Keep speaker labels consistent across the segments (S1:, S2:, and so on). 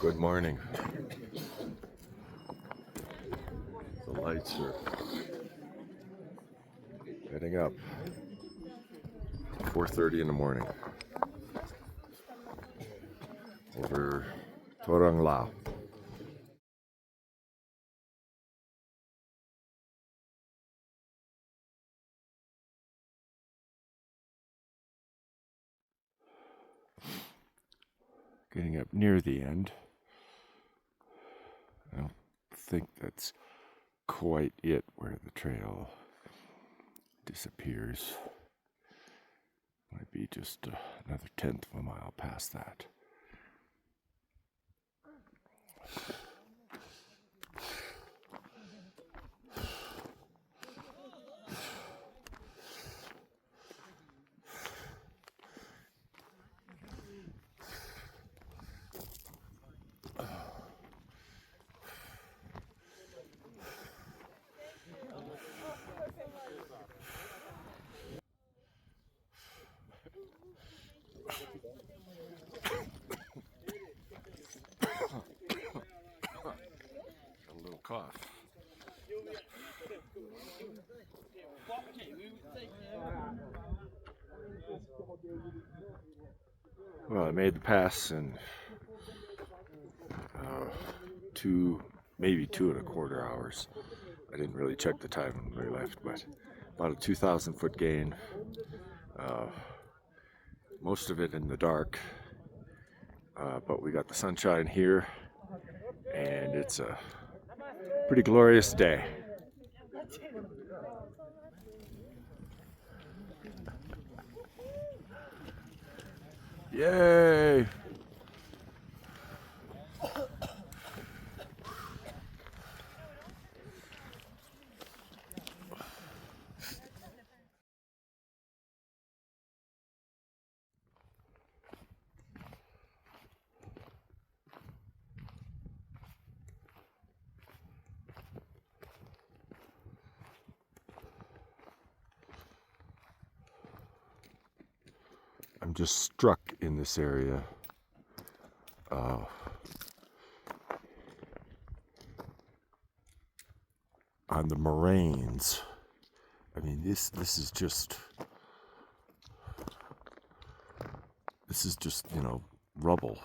S1: Good morning. The lights are heading up. 4:30 in the morning. Over Thorong Lao. Getting up near the end. I don't think that's quite it where the trail disappears. Might be just another 1/10 of a mile past that. A little cough. Well, I made the pass in maybe 2.25 hours. I didn't really check the time when we left, but about a 2,000-foot gain. Most of it in the dark, but we got the sunshine here, and it's a pretty glorious day. Yay! I'm just struck in this area. On the moraines. I mean, this is just rubble,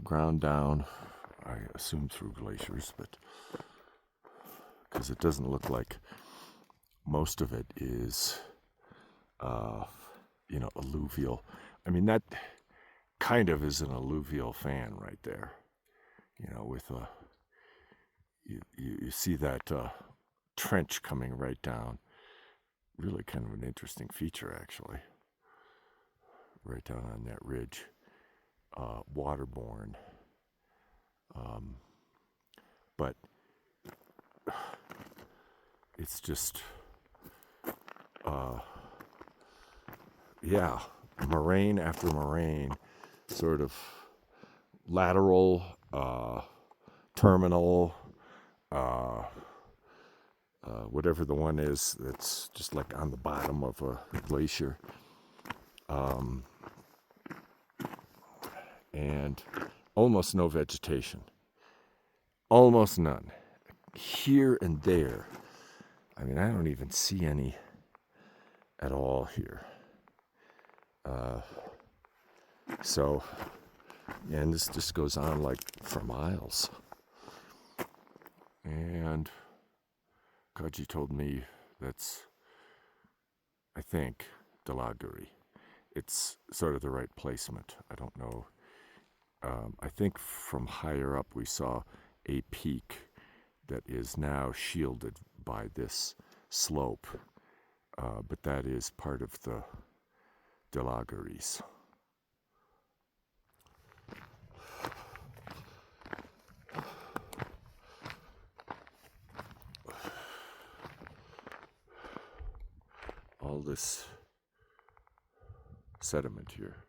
S1: ground down. I assume through glaciers, but because it doesn't look like most of it is, alluvial. I mean, that kind of is an alluvial fan right there. With you see that trench coming right down. Really kind of an interesting feature, actually. Right down on that ridge. Waterborne. But it's just, moraine after moraine, sort of lateral, terminal, whatever the one is that's just like on the bottom of a glacier. And almost no vegetation. Almost none. Here and there. I mean, I don't even see any at all here. And this just goes on like for miles. And Kaji told me that's, I think, Dalaguri. It's sort of the right placement. I don't know. I think from higher up we saw a peak that is now shielded by this slope, but that is part of the Delaguris. All this sediment here.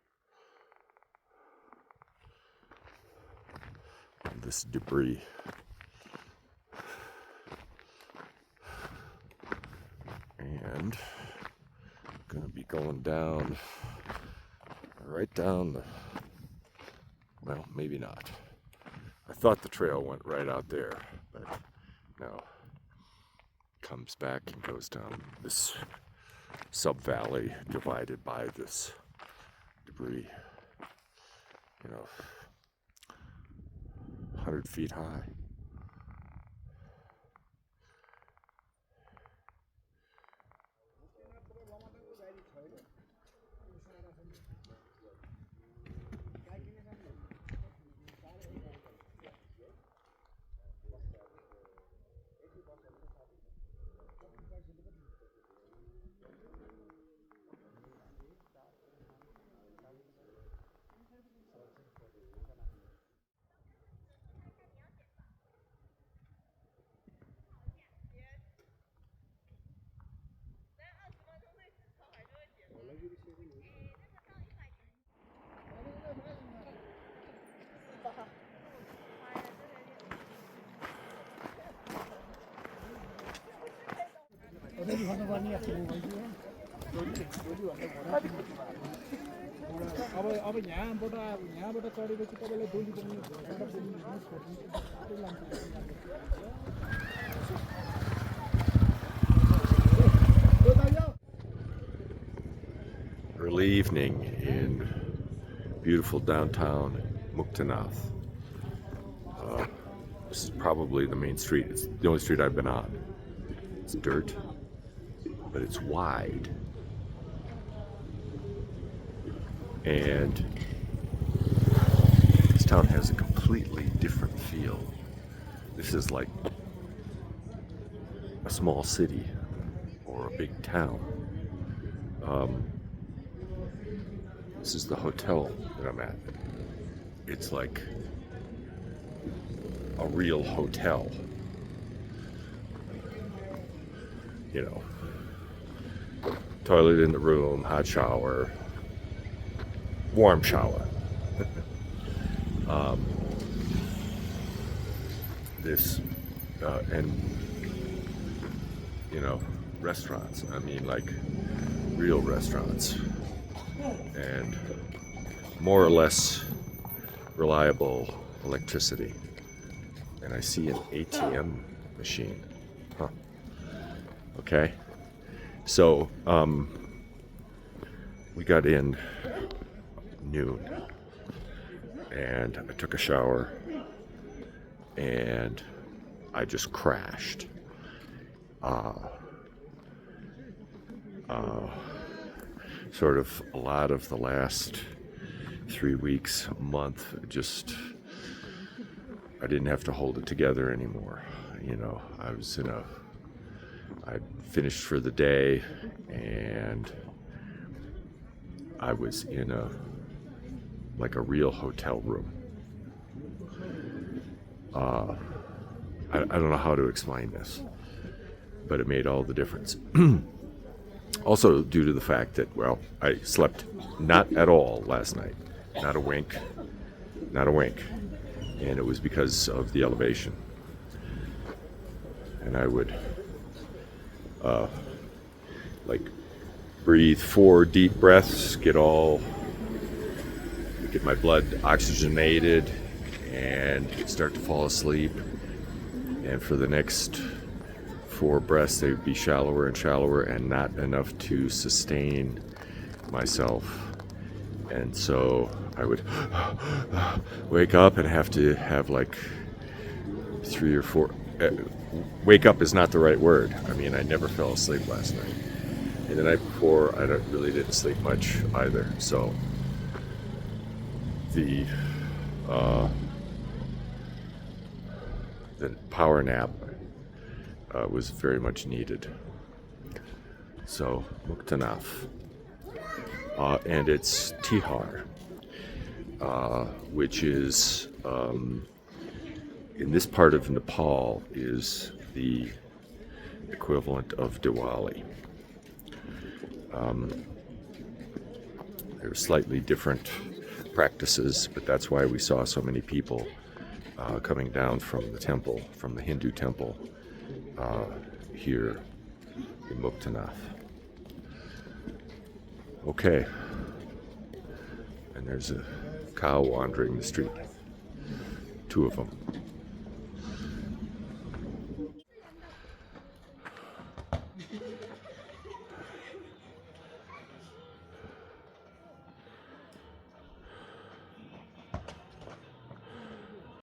S1: And this debris. And I'm gonna be going down, right down the Well, maybe not. I thought the trail went right out there, but no. Comes back and goes down this sub-valley divided by this debris, 100 feet high. Early evening in beautiful downtown Mukinath. This is probably the main street. It's the only street I've been on. It's dirt, but it's wide. And this town has a completely different feel. This is like a small city or a big town. This is the hotel that I'm at. It's like a real hotel. Toilet in the room, hot shower, warm shower. And restaurants. I mean, like real restaurants, and more or less reliable electricity. And I see an ATM machine. Huh. Okay. So, we got in noon, and I took a shower, and I just crashed. Sort of a lot of the last 3 weeks, a month, I didn't have to hold it together anymore. I finished for the day, and I was in a real hotel room. I don't know how to explain this, but it made all the difference. Also due to the fact that, I slept not at all last night. Not a wink. And it was because of the elevation. And I would breathe 4 deep breaths, get my blood oxygenated, and start to fall asleep. And for the next 4 breaths, they would be shallower and shallower, and not enough to sustain myself. And so I would wake up and have to have 3 or 4. Wake up is not the right word. I mean, I never fell asleep last night. And the night before, I really didn't sleep much either. So the power nap was very much needed. So Mukinath, and it's Tihar, which is in this part of Nepal is the equivalent of Diwali. There are slightly different practices, but that's why we saw so many people coming down from the temple, from the Hindu temple here in Mukinath. Okay, and there's a cow wandering the street. Two of them.